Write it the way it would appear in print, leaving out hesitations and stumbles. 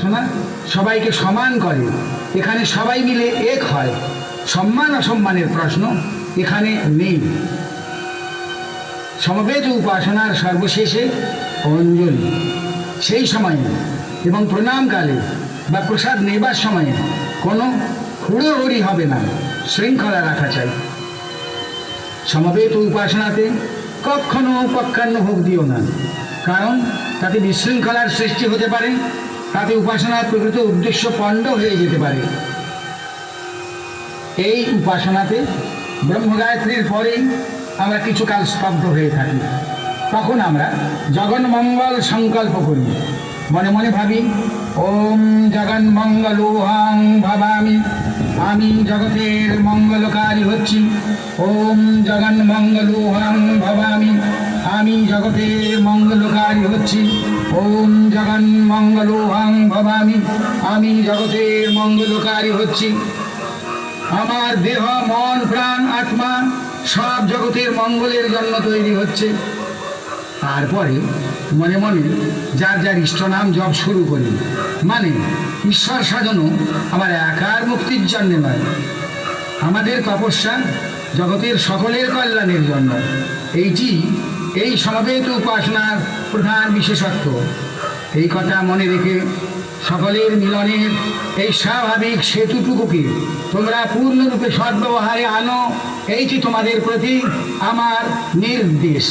উপাসনা সবাইকে সমান করে, এখানে সবাই মিলে এক হয়। সম্মান অসম্মানের প্রশ্ন এখানে নেই। সমবেত উপাসনার সর্বশেষে অঞ্জলি, সেই সময়ে এবং প্রণামকালে বা প্রসাদ নেবার সময়ে কোনো হুড়োহুড়ি হবে না, শৃঙ্খলা রাখা চাই। সমবেত উপাসনাতে কখনো পক্ষান্ন ভোগ দিও না, কারণ তাতে বিশৃঙ্খলার সৃষ্টি হতে পারে, তাতে উপাসনার প্রকৃত উদ্দেশ্য পণ্ড হয়ে যেতে পারে। এই উপাসনাতে ব্রহ্মগায়ত্রীর পরেই আমরা কিছুকাল স্তব্ধ হয়ে থাকি। তখন আমরা জগন্মঙ্গল সংকল্প করি, মনে মনে ভাবি ওম জগন্মঙ্গলোহং ভাবামি, আমি জগতের মঙ্গলকারী হচ্ছি। ওম জগন্মঙ্গলোহং ভাবামি, আমি জগতের মঙ্গলকারী হচ্ছি। ওম জগন্মঙ্গলোহং ভাবামি, আমি জগতের মঙ্গলকারী হচ্ছি। আমার দেহ মন প্রাণ আত্মা সব জগতের মঙ্গলের জন্য তৈরি হচ্ছে। তারপরে মনে মনে যার যার ইষ্টনাম জপ শুরু করি, মানে ঈশ্বর সাধনও আমার একার মুক্তির জন্যে নয়, আমাদের তপস্যা জগতের সকলের কল্যাণের জন্য। এইটি এই সমবেত উপাসনার প্রধান বিশেষত্ব। এই কথা মনে রেখে সকলের মিলনের এই স্বাভাবিক সেতুটুকুকে তোমরা পূর্ণরূপে সদ্ব্যবহারে আনো, এইটি তোমাদের প্রতি আমার নির্দেশ।